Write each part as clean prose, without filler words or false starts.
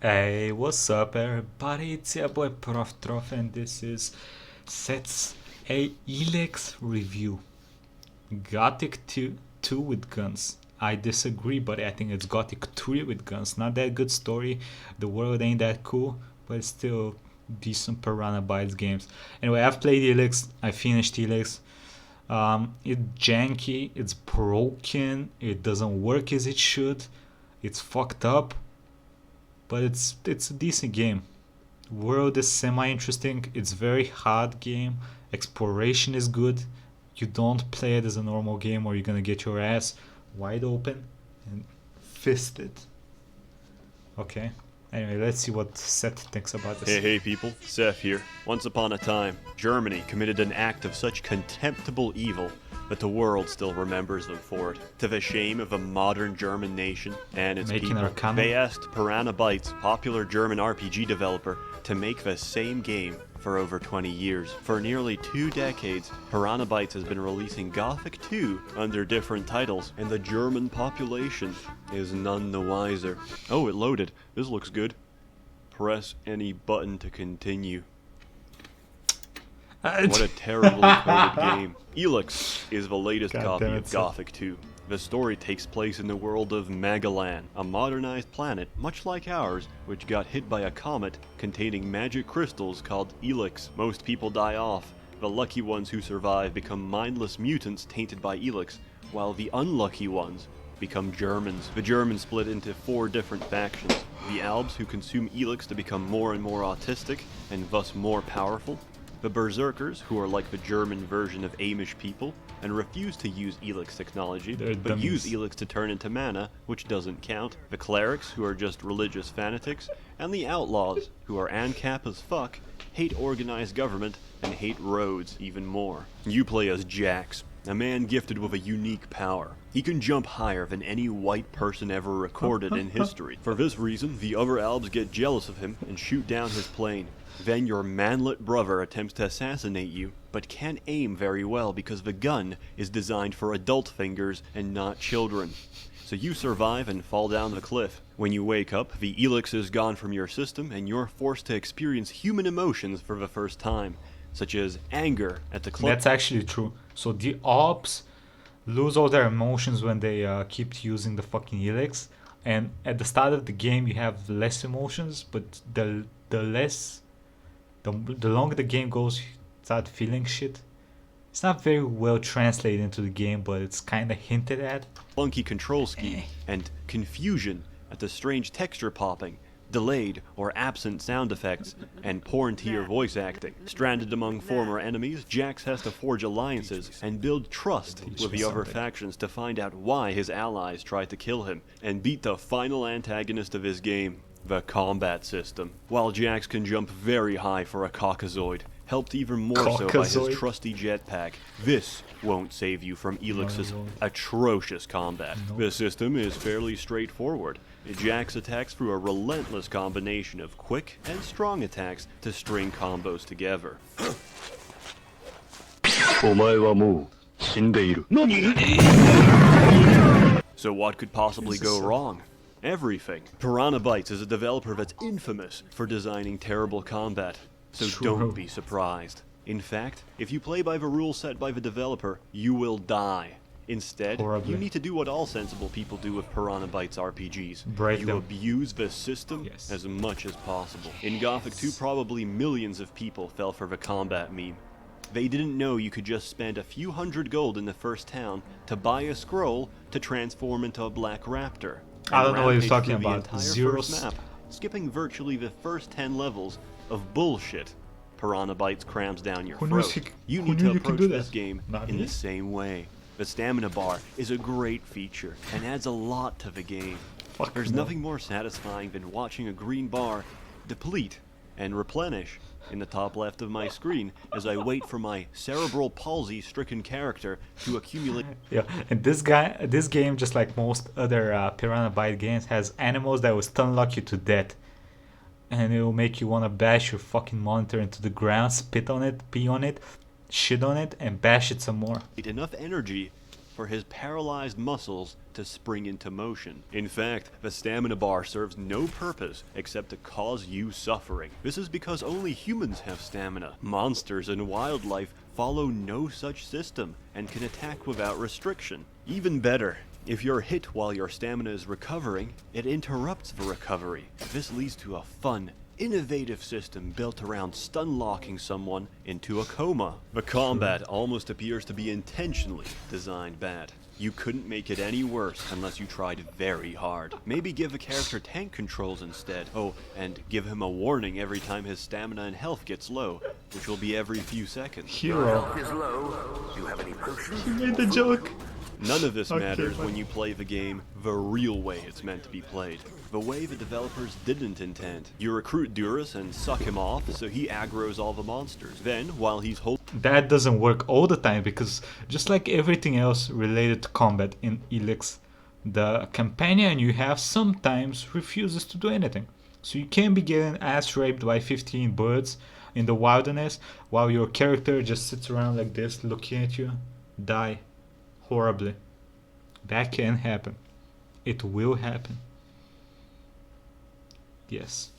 Hey, what's up everybody? It's your boy Proftrof and this is Seth's ELEX review. Gothic 2 with guns. I disagree, but I think it's Gothic 3 with guns. Not that good story. The world ain't that cool, but it's still decent Piranha Bytes games. Anyway, I've played ELEX. I finished ELEX. It's janky, it's broken, it doesn't work as it should, it's fucked up, but it's a decent game. World is semi-interesting. It's very hard game. Exploration is good. You don't play it as a normal game, or you're gonna get your ass wide open and fisted. Okay. Anyway, let's see what Seth thinks about this. Hey people, Seth here. Once upon a time, Germany committed an act of such contemptible evil that the world still remembers them for it. To the shame of a modern German nation and its people, they asked Piranha Bytes, popular German RPG developer, to make the same game for over 20 years. For nearly 2 decades, Piranha Bytes has been releasing Gothic 2 under different titles, and the German population is none the wiser. Oh, it loaded. This looks good. Press any button to continue. What a terribly coded game. ELEX is the latest copy of Gothic 2. The story takes place in the world of Magalan, a modernized planet much like ours, which got hit by a comet containing magic crystals called ELEX. Most people die off. The lucky ones who survive become mindless mutants tainted by ELEX, while the unlucky ones become Germans. The Germans split into 4 different factions. The Albs, who consume ELEX to become more and more autistic and thus more powerful. The Berserkers, who are like the German version of Amish people, and refuse to use ELEX technology, but use ELEX to turn into mana, which doesn't count. The Clerics, who are just religious fanatics, and the Outlaws, who are ANCAP as fuck, hate organized government, and hate roads even more. You play as Jax, a man gifted with a unique power. He can jump higher than any white person ever recorded in history. For this reason, the other Albs get jealous of him and shoot down his plane. Then your manlet brother attempts to assassinate you, but can't aim very well because the gun is designed for adult fingers and not children. So you survive and fall down the cliff. When you wake up, the ELEX is gone from your system and you're forced to experience human emotions for the first time, such as anger at the cliff. That's actually true. So the ops lose all their emotions when they keep using the fucking ELEX, and at the start of the game you have less emotions, but the longer the game goes, you start feeling shit. It's not very well translated into the game, but it's kind of hinted at. Funky control scheme and confusion at the strange texture popping, delayed or absent sound effects, and poor-tier voice acting. Stranded among former enemies, Jax has to forge alliances and build trust with the other factions to find out why his allies tried to kill him, and beat the final antagonist of his game, the combat system. While Jax can jump very high for a Caucasoid, helped even more so by his trusty jetpack, this won't save you from ELEX's atrocious combat. The system is fairly straightforward. Jax attacks through a relentless combination of quick and strong attacks to string combos together. So what could possibly go wrong? Everything. Piranha Bytes is a developer that's infamous for designing terrible combat, so don't be surprised. In fact, if you play by the rules set by the developer, you will die. Instead, you need to do what all sensible people do with Piranha Bytes RPGs. You abuse the system as much as possible. In Gothic 2, probably millions of people fell for the combat meme. They didn't know you could just spend a few hundred gold in the first town to buy a scroll to transform into a black raptor. I don't know what he's talking about. Map, skipping virtually the first 10 levels of bullshit Piranha Bytes crams down your throat. You need to approach this game in the same way. The stamina bar is a great feature and adds a lot to the game. There's nothing more satisfying than watching a green bar deplete and replenish in the top left of my screen as I wait for my cerebral palsy-stricken character to accumulate. Yeah, and this game, just like most other Piranha Bytes games, has animals that will stun lock you to death, and it will make you want to bash your fucking monitor into the ground, spit on it, pee on it, shit on it, and bash it some more. Enough energy for his paralyzed muscles to spring into motion. In fact, the stamina bar serves no purpose except to cause you suffering. This is because only humans have stamina. Monsters and wildlife follow no such system and can attack without restriction. Even better, if you're hit while your stamina is recovering, it interrupts the recovery. This leads to a fun, innovative system built around stun-locking someone into a coma. The combat almost appears to be intentionally designed bad. You couldn't make it any worse unless you tried very hard. Maybe give a character tank controls instead. Oh, and give him a warning every time his stamina and health gets low, which will be every few seconds. Hero. Is low. Do you have any potions? He made the joke. None of this Okay, matters but- when you play the game the real way it's meant to be played. The way the developers didn't intend. You recruit Durus and suck him off so he aggroes all the monsters. Then, while he's holding That doesn't work all the time because just like everything else related to combat in ELEX, the companion you have sometimes refuses to do anything. So you can be getting ass raped by 15 birds in the wilderness while your character just sits around like this looking at you, die horribly. That can happen. It will happen. Yes.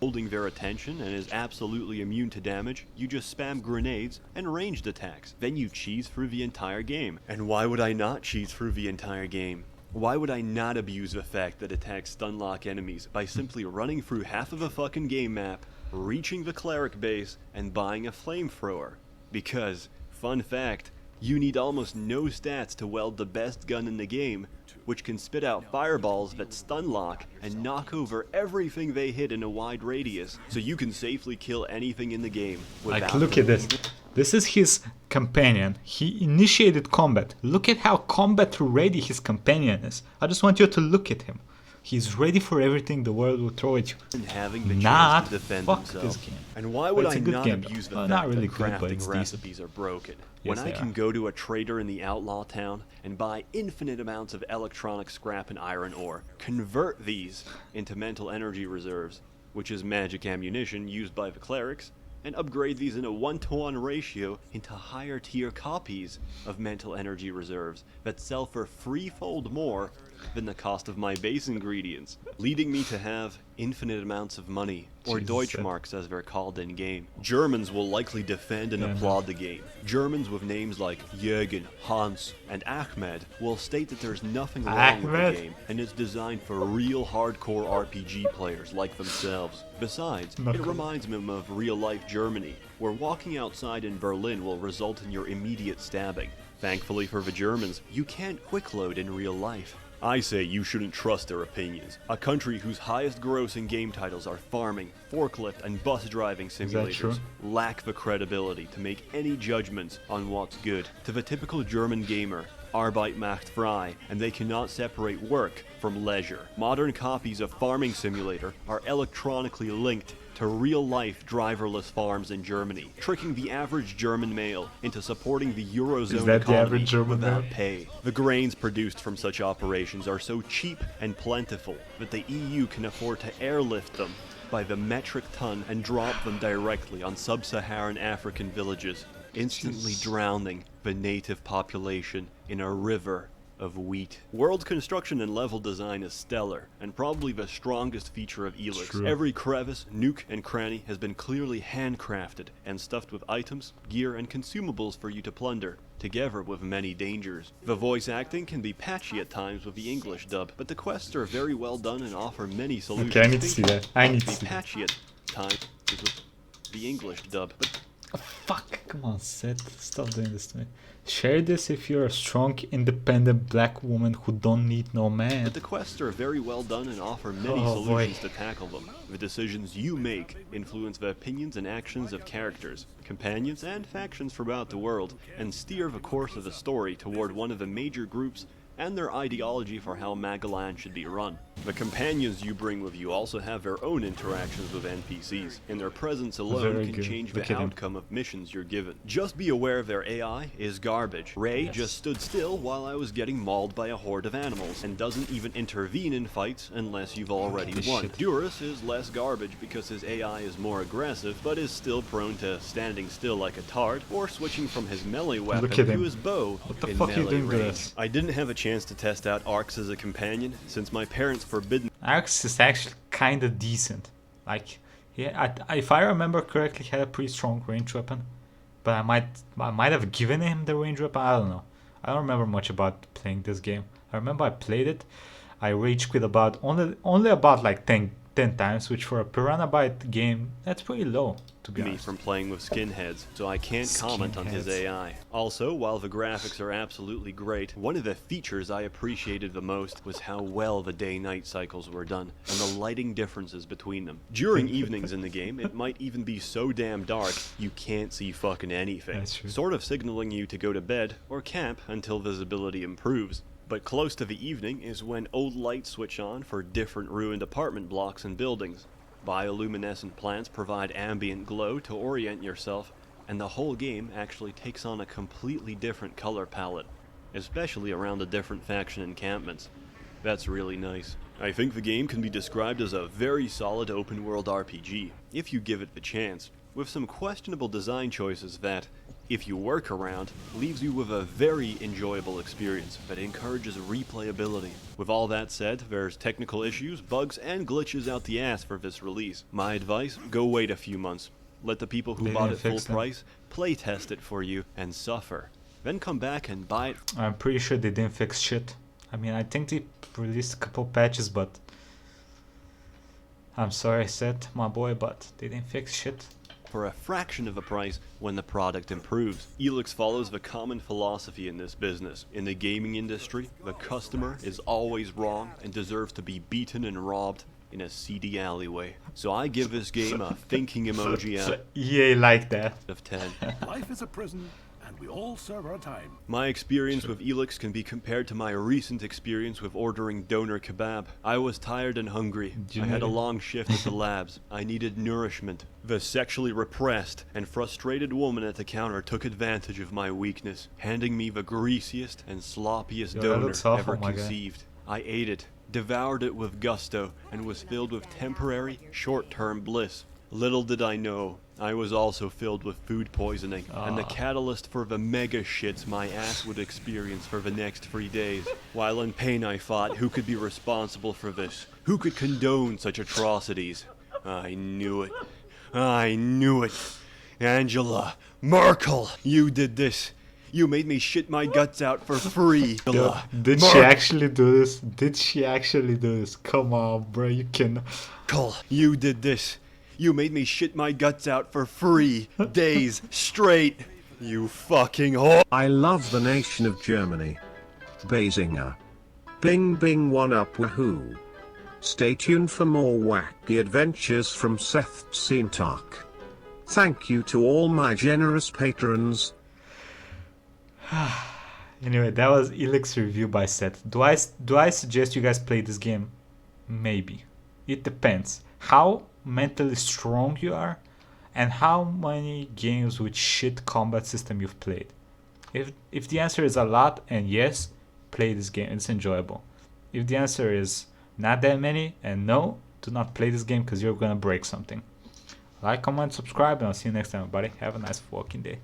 their attention and is absolutely immune to damage, you just spam grenades and ranged attacks. Then you cheese through the entire game. And why would I not cheese through the entire game? Why would I not abuse the fact that attacks stunlock enemies by simply running through half of a fucking game map, reaching the cleric base, and buying a flamethrower? Because, fun fact, you need almost no stats to weld the best gun in the game, which can spit out fireballs that stunlock and knock over everything they hit in a wide radius, so you can safely kill anything in the game. Like, look at this. This is his companion. He initiated combat. Look at how combat ready his companion is. I just want you to look at him. He's ready for everything the world will throw at you. And having the Not chance to defend fuck themselves. this game. And why But would it's I a good not game, abuse the though. fact Not really that good, but crafting it's recipes decent. are broken? Yes, When I they can are. go to a trader in the outlaw town and buy infinite amounts of electronic scrap and iron ore, convert these into mental energy reserves, which is magic ammunition used by the clerics, and upgrade these in a 1-to-1 ratio into higher tier copies of mental energy reserves that sell for threefold more than the cost of my base ingredients, leading me to have infinite amounts of money, or Jesus. Deutschmarks as they're called in game. Germans will likely defend and Yeah, applaud the game. Germans with names like Jürgen, Hans, and Ahmed will state that there's nothing wrong with Ahmed. the game, and it's designed for real hardcore RPG players like themselves. Besides, Not it cool. reminds them of real-life Germany, where walking outside in Berlin will result in your immediate stabbing. Thankfully for the Germans, you can't quick load in real life. I say you shouldn't trust their opinions. A country whose highest grossing game titles are farming, forklift, and bus driving that simulators true? lack the credibility to make any judgments on what's good. To the typical German gamer, Arbeit macht frei, and they cannot separate work from leisure. Modern copies of Farming Simulator are electronically linked to real-life driverless farms in Germany, tricking the average German male into supporting the Eurozone Is that the economy average German without male? pay. The grains produced from such operations are so cheap and plentiful that the EU can afford to airlift them by the metric ton and drop them directly on sub-Saharan African villages, instantly drowning the native population in a river of wheat. World construction and level design is stellar, and probably the strongest feature of ELEX. True. Every crevice, nook, and cranny has been clearly handcrafted and stuffed with items, gear, and consumables for you to plunder, together with many dangers. The voice acting can be patchy at times with the English dub, but the quests are very well done and offer many solutions. Okay, I need to see that. I need to Be see that. patchy at times with the English dub, but Oh, fuck, come on, Seth, stop doing this to me. Share this if you're a strong, independent black woman who don't need no man. the quests are very well done and offer many Oh, solutions boy. to tackle them. The decisions you make influence the opinions and actions of characters, companions, and factions throughout the world, and steer the course of the story toward one of the major groups and their ideology for how Magalan should be run. The companions you bring with you also have their own interactions with NPCs, and their presence alone can change the outcome of missions you're given. Just be aware their AI is garbage. Ray just stood still while I was getting mauled by a horde of animals, and doesn't even intervene in fights unless you've already won. Durus is less garbage because his AI is more aggressive, but is still prone to standing still like a tard, or switching from his melee weapon to his bow in melee range. I didn't have a chance to test out Arx as a companion, since my parents forbid. Arx is actually kinda decent. Like, yeah, if I remember correctly, he had a pretty strong range weapon, but I might have given him the range weapon. I don't know. I don't remember much about playing this game. I remember I played it. I rage quit about only about like 10 times, which for a Piranha Byte game, that's pretty low, to be honest. From playing with skinheads, so I can't comment on his AI. Also, while the graphics are absolutely great, one of the features I appreciated the most was how well the day-night cycles were done, and the lighting differences between them. During evenings in the game, it might even be so damn dark, you can't see fucking anything, sort of signaling you to go to bed or camp until visibility improves. But close to the evening is when old lights switch on for different ruined apartment blocks and buildings. Bioluminescent plants provide ambient glow to orient yourself, and the whole game actually takes on a completely different color palette, especially around the different faction encampments. That's really nice. I think the game can be described as a very solid open-world RPG, if you give it the chance, with some questionable design choices that, if you work around, leaves you with a very enjoyable experience that encourages replayability. With all that said, there's technical issues, bugs, and glitches out the ass for this release. My advice, go wait a few months. Let the people who bought it full price playtest it for you and suffer. Then come back and buy it. I'm pretty sure they didn't fix shit. I mean, I think they released a couple patches, but I'm sorry, Seth, my boy, but they didn't fix shit. For a fraction of the price when the product improves. ELEX follows the common philosophy in this business. In the gaming industry, the customer is always wrong and deserves to be beaten and robbed in a seedy alleyway. So I give this game a thinking emoji out EA like that. of 10. Life is a prison, and we all serve our time. My experience with ELEX can be compared to my recent experience with ordering doner kebab. I was tired and hungry. I had a long shift at the labs. I needed nourishment. The sexually repressed and frustrated woman at the counter took advantage of my weakness, handing me the greasiest and sloppiest doner ever conceived. I ate it, devoured it with gusto, and was filled with temporary, short-term bliss. Little did I know, I was also filled with food poisoning, and the catalyst for the mega shits my ass would experience for the next 3 days. While in pain I thought, who could be responsible for this? Who could condone such atrocities? I knew it. I knew it. Angela Merkel, you did this. You made me shit my guts out for free. Did she actually do this? Did she actually do this? Come on, bro, you can. You did this. You made me shit my guts out for 3 days straight. You fucking whore. I love the nation of Germany. Basinger. Bing bing one up woohoo. Stay tuned for more wacky adventures from SsethTzeentach. Thank you to all my generous patrons. Anyway, that was ELEX review by Seth. Do I suggest you guys play this game? Maybe. It depends. How mentally strong you are and how many games with shit combat system you've played. If the answer is a lot and yes, play this game. It's enjoyable. If the answer is not that many and no, do not play this game because you're gonna break something. Like, comment, subscribe, and I'll see you next time, everybody. Have a nice fucking day.